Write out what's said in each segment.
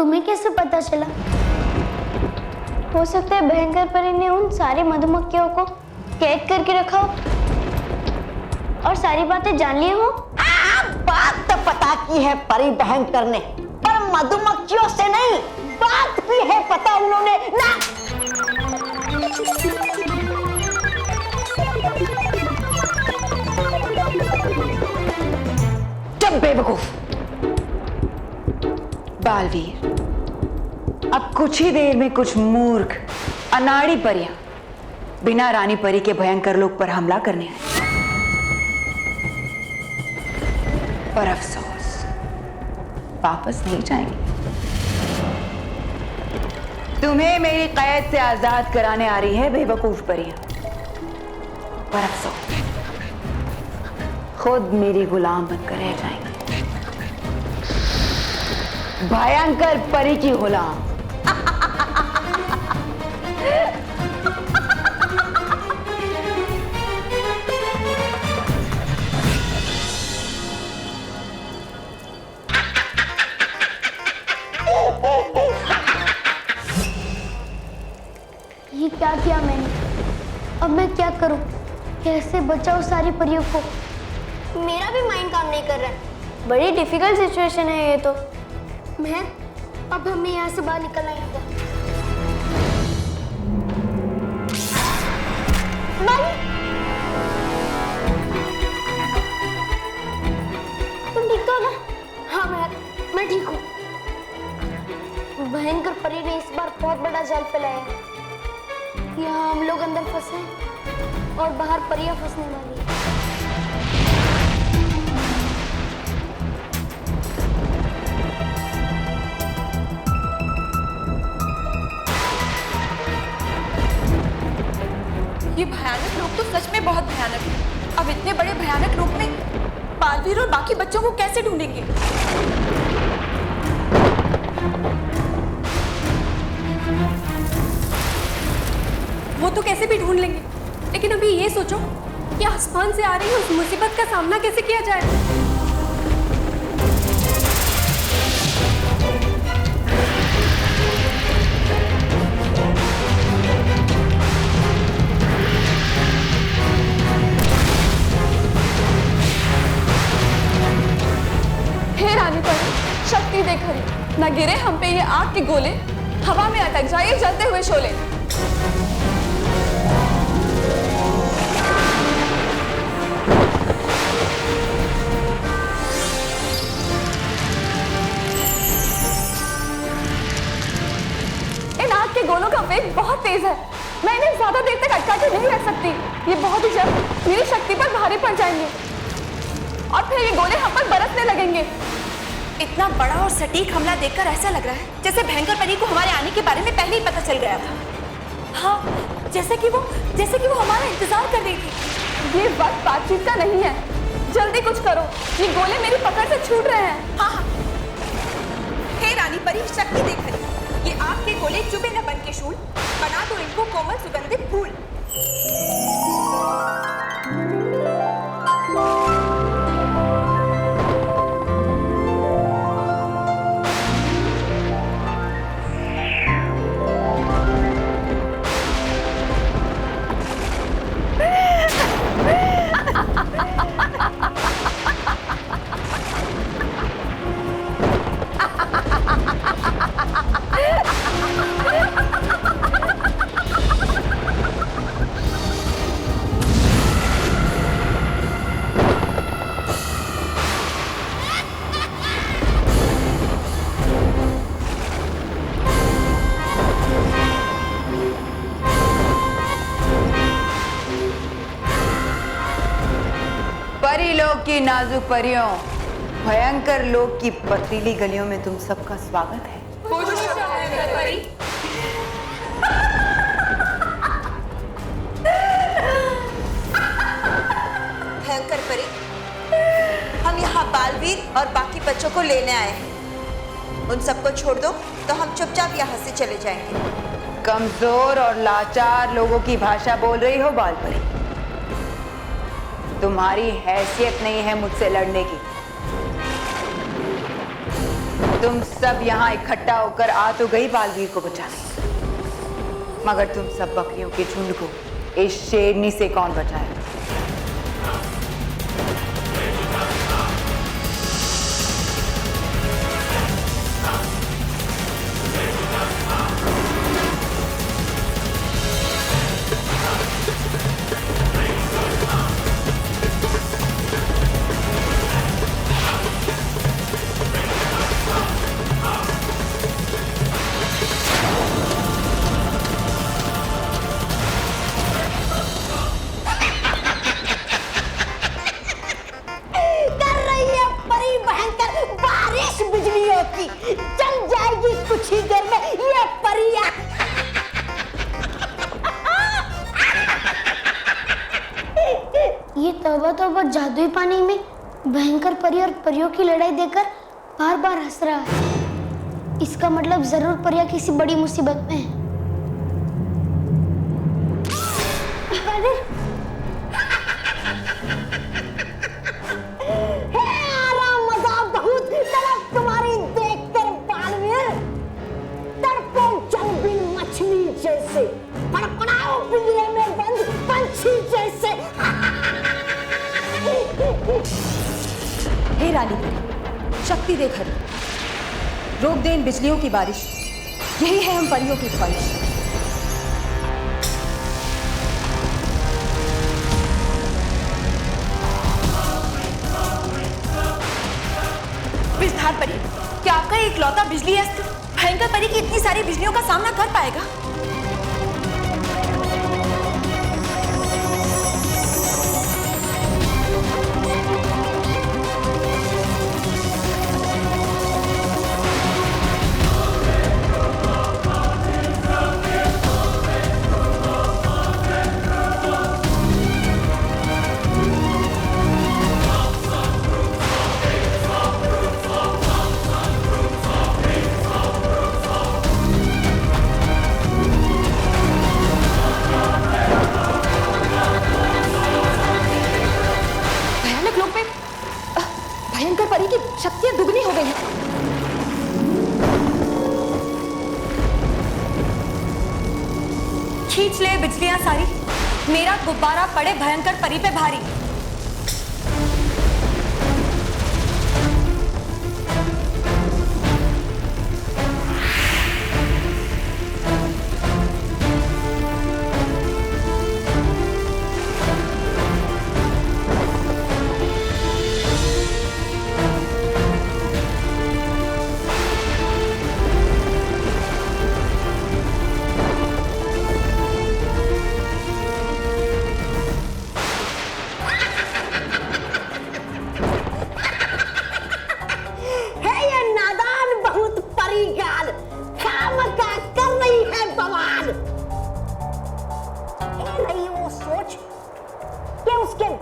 तुम्हें कैसे पता चला? हो सकता है भयंकर परी ने उन सारी मधुमक्खियों को कैद करके रखा हो और सारी बातें जान लिए हो। बात तो पता की है परी भयंकर ने, पर मधुमक्खियों से नहीं, बात की है पता उन्होंने ना। जब बेवकूफ बालवीर, अब कुछ ही देर में कुछ मूर्ख अनाड़ी परियां बिना रानी परी के भयंकर लोक पर हमला करने आए। पर अफसोस वापस नहीं जाएंगे। तुम्हें मेरी कैद से आजाद कराने आ रही है बेवकूफ परियां, पर अफसोस खुद मेरी गुलाम बनकर रह जाएंगे। भयंकर परी की गुलाम। ये क्या किया मैंने? अब मैं क्या करूं? कैसे बचाऊं सारी परियों को? मेरा भी माइंड काम नहीं कर रहा है। बड़ी डिफिकल्ट सिचुएशन है ये तो। मैं अब हमें यहाँ से बाहर निकलना ही होगा। तुम ठीक तो हो ना? हाँ मैं ठीक हूँ। भयंकर परी ने इस बार बहुत बड़ा जाल फैलाया है। यहाँ हम लोग अंदर फंसे हैं और बाहर परियां फंसने वाली है। ये भयानक रूप तो सच में बहुत भयानक है। अब इतने बड़े भयानक रूप में बालवीर और बाकी बच्चों को कैसे ढूंढेंगे? वो तो कैसे भी ढूंढ लेंगे, लेकिन अभी ये सोचो कि आसमान से आ रही उस मुसीबत का सामना कैसे किया जाए। हे रानी परी, शक्ति देख हरी, न गिरे हम पे ये आग के गोले, हवा में अटक जाए जलते हुए शोले। इन आग के गोलों का वेग बहुत तेज है। मैं इन्हें ज्यादा देर तक अटका के नहीं रख सकती। ये बहुत ही जल्द मेरी शक्ति पर भारी पड़ जाएंगे और फिर ये गोले हम पर बरसने लगेंगे। इतना बड़ा और सटीक हमला देखकर ऐसा लग रहा है जैसे भयंकर परी को हमारे आने के बारे में पहले ही पता चल गया था। हाँ, जैसे कि वो हमारा इंतजार कर रही थी। ये वक्त बातचीत का नहीं है, जल्दी कुछ करो, ये गोले मेरी पकड़ से छूट रहे हैं। हाँ, हे रानी परी, शक्ति देख रही, ये आग के गोले चुभे न बन के शूल, बना दो इनको कोमल सुगंधित फूल। परी लोक की नाजुक परियों, भयंकर लोक की पथरीली गलियों में तुम सबका स्वागत है। भयंकर परी, हम यहाँ बालवीर और बाकी बच्चों को लेने आए हैं। उन सबको छोड़ दो तो हम चुपचाप यहाँ से चले जाएंगे। कमजोर और लाचार लोगों की भाषा बोल रही हो बालपरी? तुम्हारी हैसियत नहीं है मुझसे लड़ने की। तुम सब यहाँ इकट्ठा होकर आ तो गई बालवीर को बचाने, मगर तुम सब बकरियों के झुंड को इस शेरनी से कौन बचाए? कर रही है परी भयंकर बारिश बिजलियों की, चल जाएगी कुछ ही देर में ये परियां। ये तौबा तौबा जादुई पानी में भयंकर परी और परियों की लड़ाई देखकर बार बार हंस रहा है। इसका मतलब जरूर परियां किसी बड़ी मुसीबत में है। आराम मजा बहुत तड़प तुम्हारी देखकर बालवीर, तड़पो जल बिन मछली जैसे, फड़फड़ाओ पिंजरे में बंद पंछी जैसे। हे रानी शक्ति दे खरी, रोक दे इन बिजलियों की बारिश, यही है हम परियों की ख्वाहिश। विषधार परी, क्या आपका इकलौता बिजली अस्त्र भयंकर परी की इतनी सारी बिजलियों का सामना कर पाएगा? भयंकर परी की शक्तियां दुगनी हो गई हैं। खींच ले बिजलियां सारी, मेरा गुब्बारा पड़े भयंकर परी पे भारी।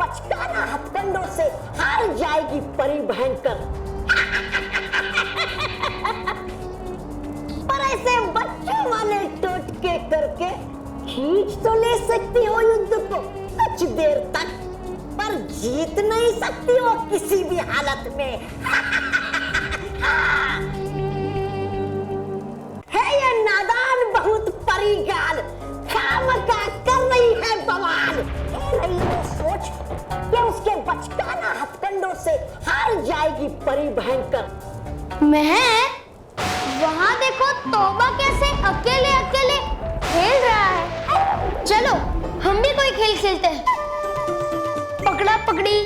बचकाना हथकंडों से हार जाएगी परी भयंकर। पर ऐसे बच्चों वाले टोटके करके खींच तो ले सकती हो युद्ध को कुछ देर तक, पर जीत नहीं सकती हो किसी भी हालत में। है ये नादान बहुत परिगाल, खामखा कर रही है बवाल। नहीं वो सोच कि उसके बचकाना हथकंडों से हार जाएगी परी भयंकर। मैं वहां देखो तौबा कैसे अकेले अकेले खेल रहा है। चलो हम भी कोई खेल खेलते हैं, पकड़ा पकड़ी,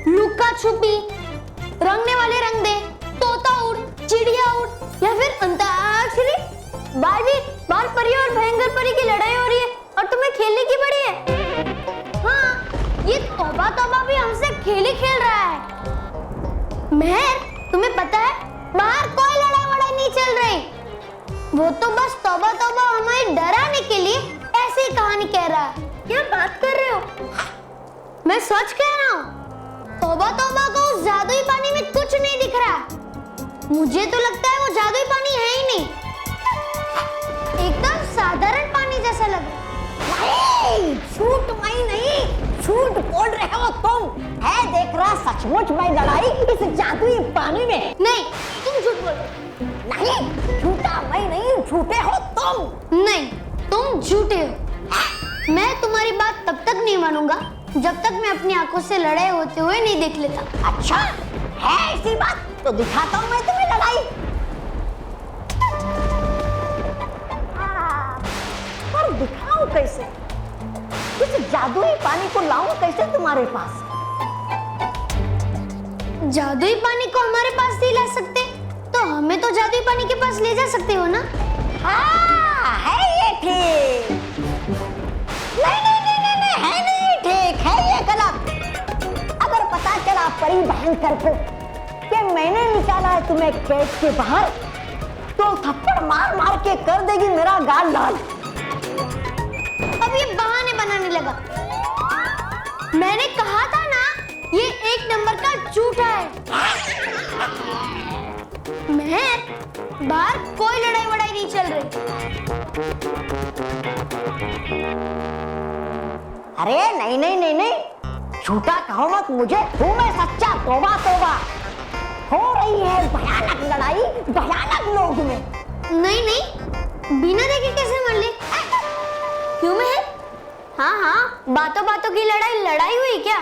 लुका छुपी, रंगने वाले रंग दे, तोता उड़, चिड़िया उड़, या फिर अंताक्षरी। बाल परी और भयंकर परी की लड़ाई हो रही है और तुम्हें खेलने की पड़ी है। हाँ, ये तौबा तौबा भी हमसे खेल ही खेल रहा है। मेहर, तुम्हें पता है बाहर कोई लड़ाई वड़ाई नहीं चल रही। वो तो बस तौबा तौबा हमें डराने के लिए ऐसी कहानी कह रहा है। क्या बात कर रहे हो? मैं सच कह रहा हूँ। तौबा तौबा को उस जादुई पानी में कुछ नहीं दिख रहा। मुझे तो लगता है वो जादुई पानी है ही नहीं, एकदम साधारण पानी जैसा लग रहा है। झूठ मैं नहीं, झूठ बोल रहे हो तुम। है देख रहा सचमुच में लड़ाई इस जादुई पानी में। नहीं, तुम झूठ बोल रहे हो। नहीं, झूठा मैं नहीं, झूठे हो तुम। नहीं, तुम झूठे हो। मैं तुम्हारी बात तब तक नहीं मानूंगा जब तक मैं अपनी आंखों से लड़ाई होते हुए नहीं देख लेता। अच्छा है ऐसी बात, तो दिखाता हूँ मैं तुम्हें लड़ाई। पर दिखाऊं कैसे? कुछ जादुई पानी को लाऊं कैसे तुम्हारे पास? जादुई पानी को हमारे पास नहीं ला सकते, तो हमें तो जादुई पानी के पास ले जा सकते हो ना? हाँ, है ये ठीक। नहीं, है नहीं ठीक, है ये गलत। अगर पता चला परी भयंकर को कि मैंने निकाला है तुम्हें कैद के बाहर, तो थप्पड़ मार मार के कर देगी मेरा गाल लाल। अब ये बहाने बनाने लगा। मैंने कहा था ना, ये एक नंबर का झूठा है। मैं बाहर कोई लड़ाई वड़ाई नहीं चल रही। अरे नहीं, झूठा कहो मत मुझे, हूँ मैं सच्चा। तौबा तौबा, हो रही है भयानक लड़ाई भयानक लोग में। नहीं, बिना देखे कैसे मर ली? क्यों मैं? हाँ, बातों बातों की लड़ाई हुई क्या?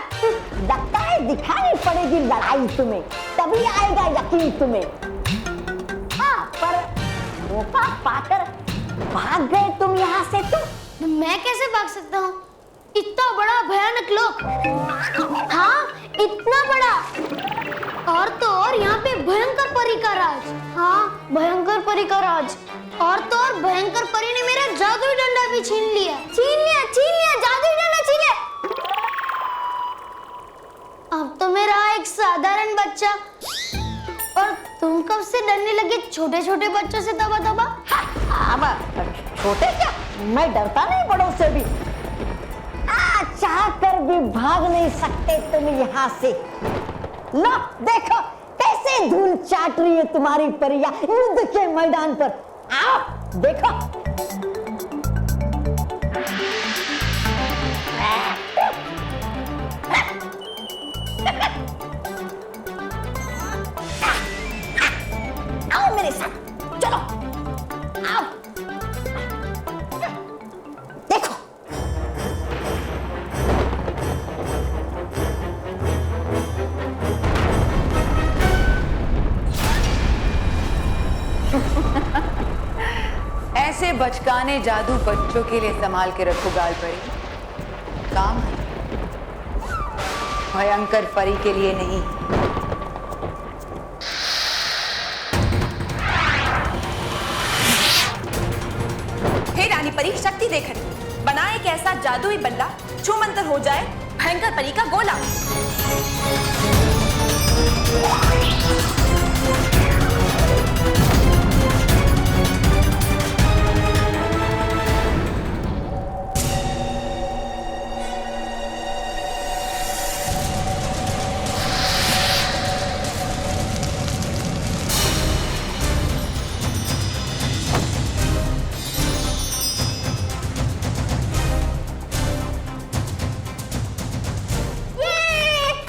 लगता है दिखानी पड़ेगी लड़ाई तुम्हें, तभी आएगा यकीन तुम्हें। हाँ, पर मौका पाकर भाग गए तुम यहाँ से। तुम मैं कैसे भाग सकता हूँ? इतना बड़ा भयानक लोग। हाँ, इतना बड़ा। और तो और यहाँ पे भयंकर परी का राज। हाँ, भयंकर परी का राज। और तो और भयंकर परी ने मेरा जादुई डंडा भी छीन लिया, जादुई डंडा छीन लिया। अब तो मेरा एक साधारण बच्चा, और तुम कब से डरने लगे छोटे छोटे बच्चों से? तबा अब छोटे क्या, मैं डरता नहीं बड़ों से भी। चाह कर भी भाग नहीं सकते तुम यहाँ से। लो देखो कैसे धूल चाट रही है तुम्हारी परियां युद्ध के मैदान पर। आओ देखो। आओ मेरे साथ, चलो आओ। देखो ऐसे बचकाने जादू बच्चों के लिए संभाल के रखो गाल परी, काम है, भयंकर परी के लिए नहीं। हे रानी परी, शक्ति देखन बना एक ऐसा जादुई बल्ला, छू मंतर हो जाए भयंकर परी का गोला।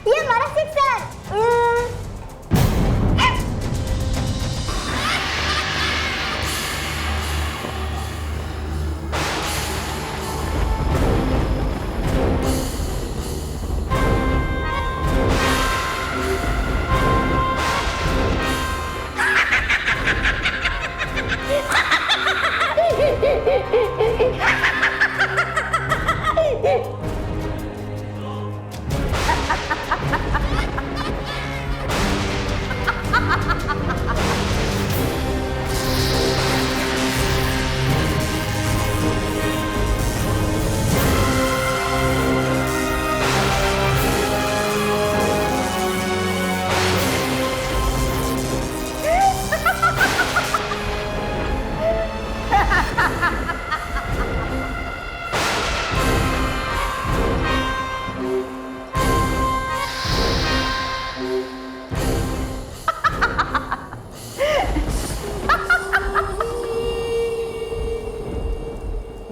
ये हमारा सिक्सर।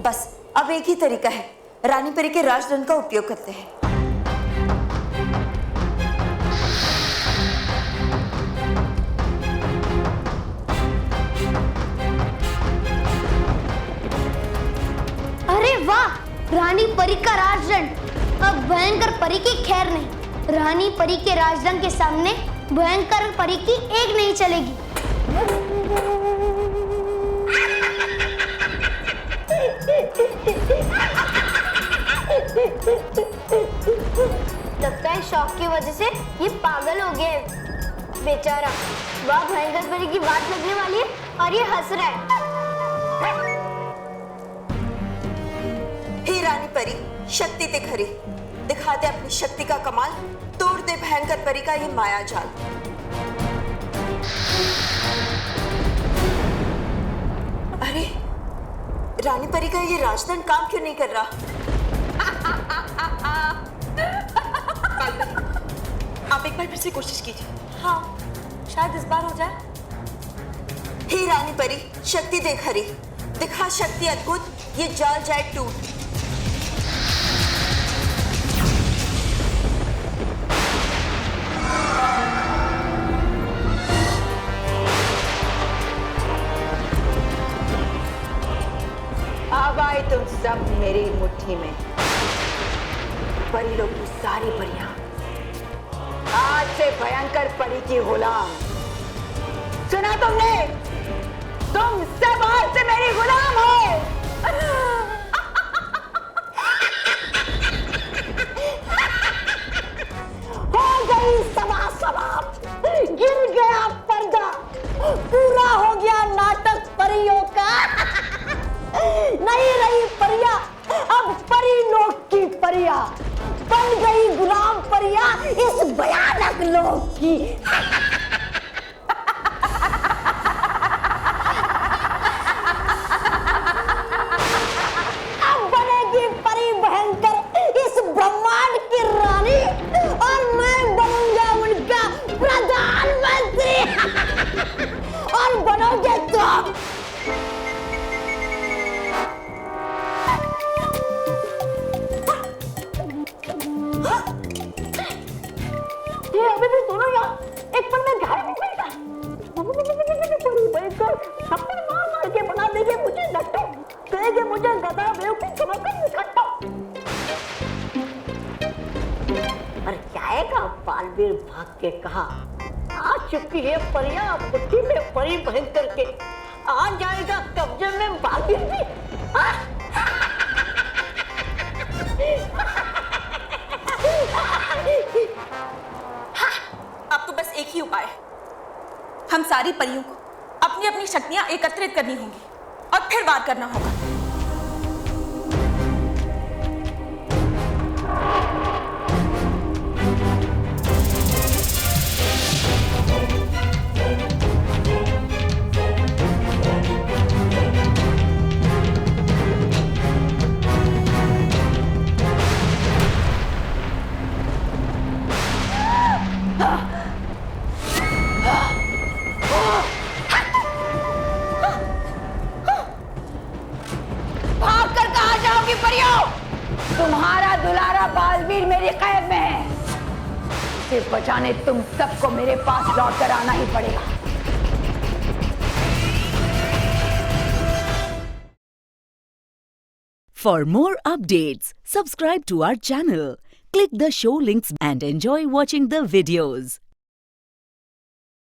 बस अब एक ही तरीका है, रानी परी के राजदंड का उपयोग करते हैं। अब भयंकर परी की खैर नहीं। रानी परी के राजदंड के सामने भयंकर परी की एक नहीं चलेगी। लगता है शौक की वजह से ये पागल हो गया है बेचारा। वह भयंकर परी की बात लगने वाली है और ये हंस रहा है। हे रानी परी, शक्ति दिख हरी, दिखा दे अपनी शक्ति का कमाल, तोड़ दे भयंकर परी का ये माया जाल। अरे रानी परी का ये राजदंड काम क्यों नहीं कर रहा? आप एक बार फिर से कोशिश कीजिए। हाँ, शायद इस बार हो जाए। हे रानी परी, शक्ति देख हरी, दिखा शक्ति अद्भुत, ये जाल जाए टूट। अब आई तुम सब मेरी मुट्ठी में, परी लोग की सारी परियां आज से भयंकर परी की गुलाम। सुना तुमने? तुम सब आज से मेरी गुलाम हो। हो गई सभा समाप्त, गिर गया पर्दा, पूरा हो गया नाटक परियों का। नहीं रही परियां, अब परी लोक की परियां बन गई गुलाम परियां इस भयानक लोक की। अब बनेगी परी भयंकर इस ब्रह्मांड की रानी और मैं बनूंगा उनका प्रधानमंत्री। और बनोगे तुम। ये अभी भी सुनो यार, एक पल में घायल नहीं था। पूरी भयंकर थप्पड़ मार मार के बना देंगे मुझे नट्टू, कहेंगे मुझे गधा बेवकूफ समझकर निकट्टू। पर जाएगा बालवीर भाग के कहा, आ चुकी है परियां मुट्ठी में परी भयंकर के, आ जाएगा कब्जे में बालवीर भी। अब तो बस एक ही उपाय है, हम सारी परियों को अपनी अपनी शक्तियां एकत्रित करनी होंगी और फिर वार करना होगा। तुम्हारा दुलारा बालवीर मेरी कैद में है, इसे बचाने तुम सबको मेरे पास लौट कर आना ही पड़ेगा। For more updates, subscribe to our channel, click the show links and enjoy watching the videos.